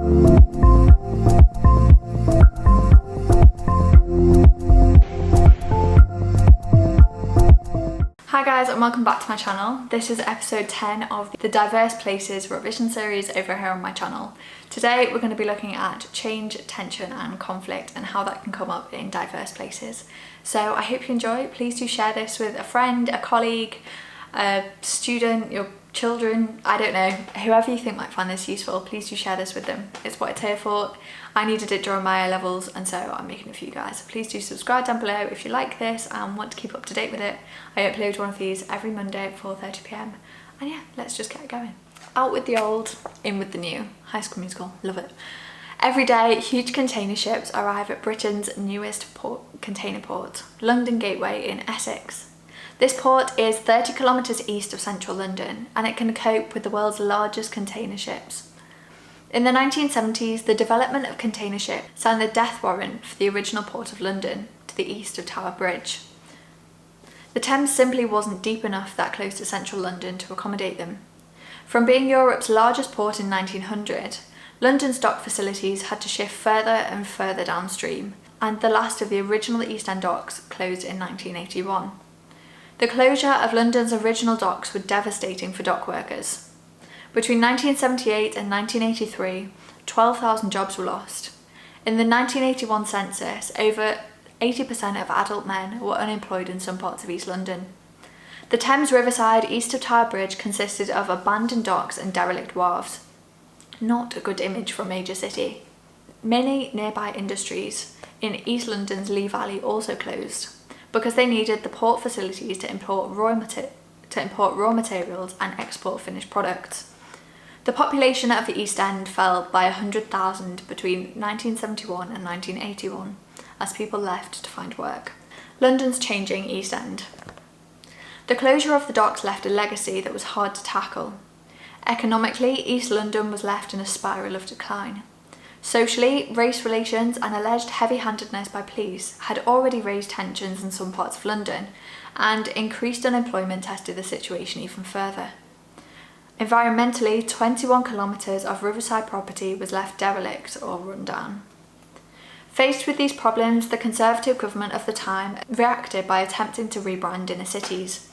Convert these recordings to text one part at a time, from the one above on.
Hi guys, and welcome back to my channel. This is episode 10 of the Diverse Places revision series over here on my channel. Today we're going to be looking at change, tension and conflict and how that can come up in diverse places. So I hope you enjoy. Please do share this with a friend, a colleague, a student, your children, I don't know, whoever you think might find this useful. Please do share this with them. It's what it's here for. I needed it during my A-levels and so I'm making it for you guys. Please do subscribe down below if you like this and want to keep up to date with it. I upload one of these every Monday at 4:30 p.m. and yeah, let's just get going. Out with the old, in with the new. High School Musical, love it. Every day, huge container ships arrive at Britain's newest container port, London Gateway in Essex. This port is 30 kilometres east of central London and it can cope with the world's largest container ships. In the 1970s, the development of container ships signed the death warrant for the original port of London to the east of Tower Bridge. The Thames simply wasn't deep enough that close to central London to accommodate them. From being Europe's largest port in 1900, London's dock facilities had to shift further and further downstream, and the last of the original East End docks closed in 1981. The closure of London's original docks were devastating for dock workers. Between 1978 and 1983, 12,000 jobs were lost. In the 1981 census, over 80% of adult men were unemployed in some parts of East London. The Thames riverside east of Tower Bridge consisted of abandoned docks and derelict wharves. Not a good image for a major city. Many nearby industries in East London's Lee Valley also closed because they needed the port facilities to import raw materials and export finished products. The population of the East End fell by 100,000 between 1971 and 1981 as people left to find work. London's changing East End. The closure of the docks left a legacy that was hard to tackle. Economically, East London was left in a spiral of decline. Socially, race relations and alleged heavy-handedness by police had already raised tensions in some parts of London, and increased unemployment tested the situation even further. Environmentally, 21 kilometres of riverside property was left derelict or run down. Faced with these problems, the Conservative government of the time reacted by attempting to rebrand inner cities.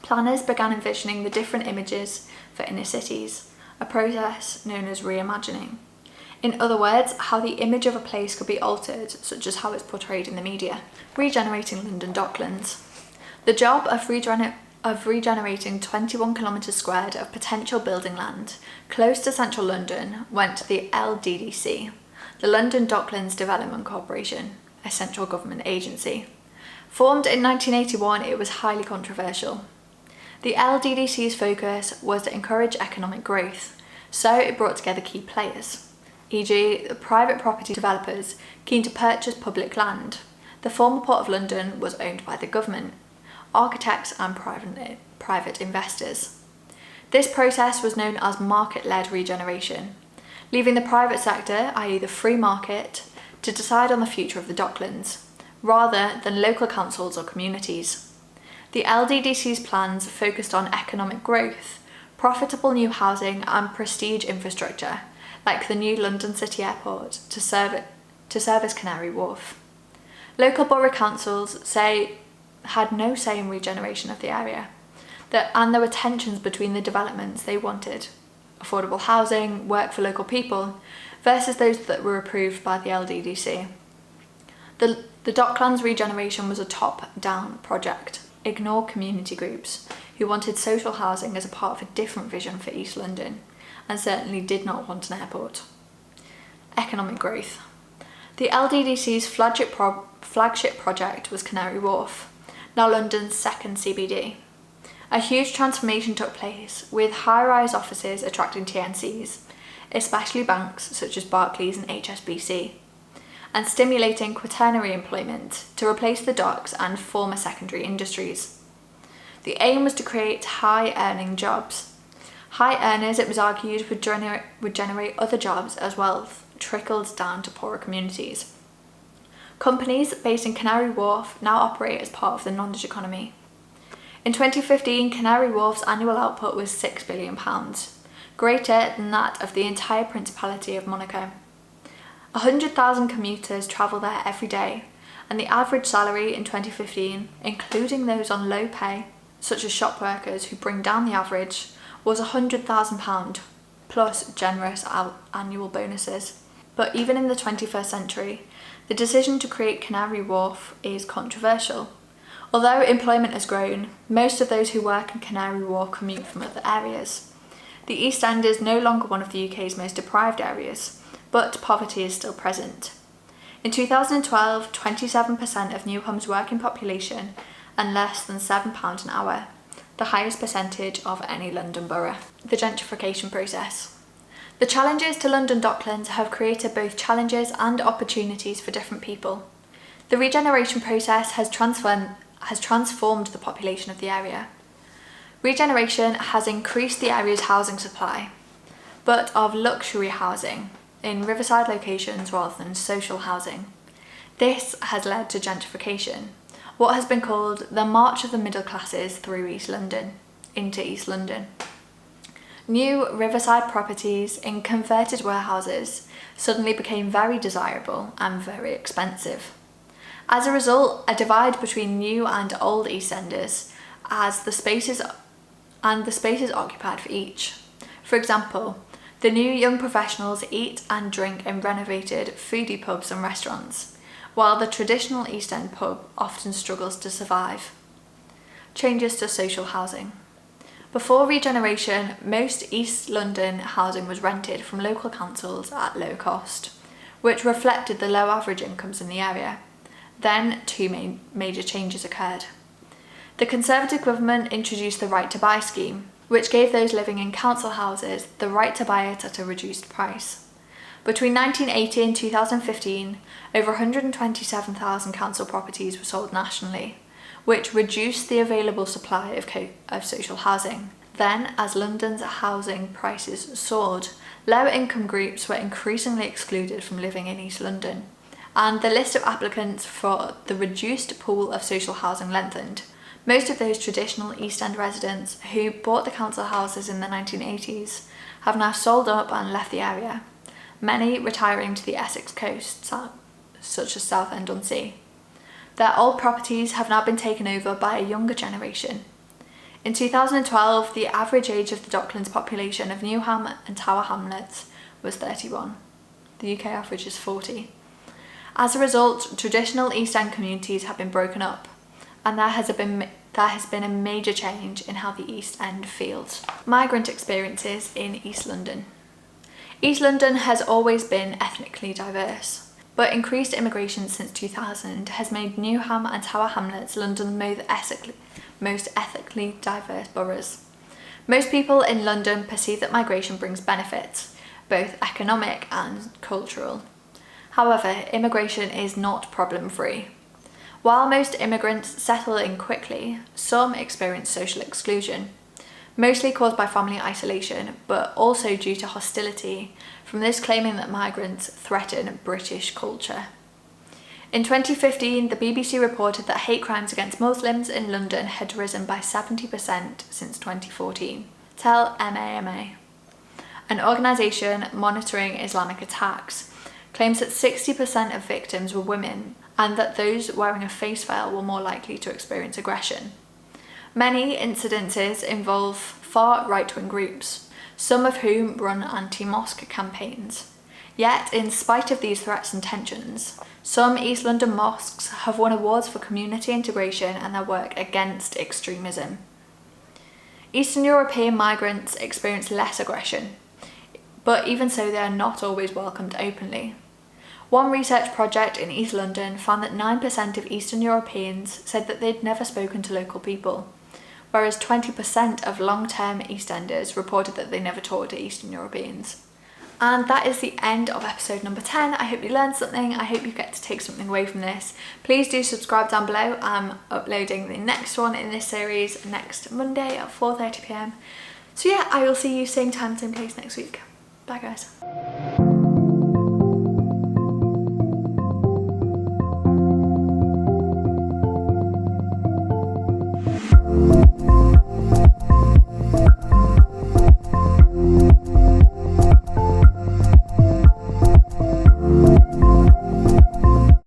Planners began envisioning the different images for inner cities, a process known as reimagining. In other words, how the image of a place could be altered, such as how it's portrayed in the media. Regenerating London Docklands. The job of regenerating 21 kilometres squared of potential building land close to central London went to the LDDC, the London Docklands Development Corporation, a central government agency. Formed in 1981, it was highly controversial. The LDDC's focus was to encourage economic growth, so it brought together key players, e.g. the private property developers keen to purchase public land. The former Port of London was owned by the government, architects and private investors. This process was known as market-led regeneration, leaving the private sector, i.e. the free market, to decide on the future of the Docklands, rather than local councils or communities. The LDDC's plans focused on economic growth, profitable new housing and prestige infrastructure, like the new London City Airport to service Canary Wharf. Local borough councils had no say in regeneration of the area, and there were tensions between the developments they wanted, affordable housing, work for local people, versus those that were approved by the LDDC. The Docklands regeneration was a top-down project. Ignore community groups who wanted social housing as a part of a different vision for East London, and certainly did not want an airport. Economic growth. The LDDC's flagship project was Canary Wharf, now London's second CBD. A huge transformation took place, with high-rise offices attracting TNCs, especially banks such as Barclays and HSBC, and stimulating quaternary employment to replace the docks and former secondary industries. The aim was to create high-earning jobs. High earners, it was argued, would generate other jobs as wealth trickled down to poorer communities. Companies based in Canary Wharf now operate as part of the knowledge economy. In 2015, Canary Wharf's annual output was £6 billion. greater than that of the entire Principality of Monaco. 100,000 commuters travel there every day, and the average salary in 2015, including those on low pay, such as shop workers who bring down the average, was £100,000 plus generous annual bonuses. But even in the 21st century, the decision to create Canary Wharf is controversial. Although employment has grown, most of those who work in Canary Wharf commute from other areas. The East End is no longer one of the UK's most deprived areas, but poverty is still present. In 2012, 27% of Newham's working population earned less than £7 an hour, the highest percentage of any London borough. The gentrification process. The challenges to London Docklands have created both challenges and opportunities for different people. The regeneration process has transformed the population of the area. Regeneration has increased the area's housing supply, but of luxury housing in riverside locations rather than social housing. This has led to gentrification, what has been called the march of the middle classes through East London, into East London. New riverside properties in converted warehouses suddenly became very desirable and very expensive. As a result, a divide between new and old East Enders as the spaces occupied for each. For example, the new young professionals eat and drink in renovated foodie pubs and restaurants, while the traditional East End pub often struggles to survive. Changes to social housing. Before regeneration, most East London housing was rented from local councils at low cost, which reflected the low average incomes in the area. Then two major changes occurred. The Conservative government introduced the Right to Buy scheme, which gave those living in council houses the right to buy it at a reduced price. Between 1980 and 2015, over 127,000 council properties were sold nationally, which reduced the available supply of social housing. Then, as London's housing prices soared, lower income groups were increasingly excluded from living in East London, and the list of applicants for the reduced pool of social housing lengthened. Most of those traditional East End residents who bought the council houses in the 1980s have now sold up and left the area, many retiring to the Essex coast, such as Southend-on-Sea. Their old properties have now been taken over by a younger generation. In 2012, the average age of the Docklands population of Newham and Tower Hamlets was 31. The UK average is 40. As a result, traditional East End communities have been broken up, and there has been a major change in how the East End feels. Migrant experiences in East London. East London has always been ethnically diverse, but increased immigration since 2000 has made Newham and Tower Hamlets London's most ethnically diverse boroughs. Most people in London perceive that migration brings benefits, both economic and cultural. However, immigration is not problem-free. While most immigrants settle in quickly, some experience social exclusion, mostly caused by family isolation, but also due to hostility from those claiming that migrants threaten British culture. In 2015, the BBC reported that hate crimes against Muslims in London had risen by 70% since 2014. Tell MAMA. An organisation monitoring Islamic attacks claims that 60% of victims were women, and that those wearing a face veil were more likely to experience aggression. Many incidences involve far right-wing groups, some of whom run anti-mosque campaigns. Yet, in spite of these threats and tensions, some East London mosques have won awards for community integration and their work against extremism. Eastern European migrants experience less aggression, but even so they are not always welcomed openly. One research project in East London found that 9% of Eastern Europeans said that they'd never spoken to local people, whereas 20% of long-term East Enders reported that they never talked to Eastern Europeans. And that is the end of episode number 10. I hope you learned something. I hope you get to take something away from this. Please do subscribe down below. I'm uploading the next one in this series next Monday at 4:30 p.m. So yeah, I will see you same time, same place next week. Bye guys.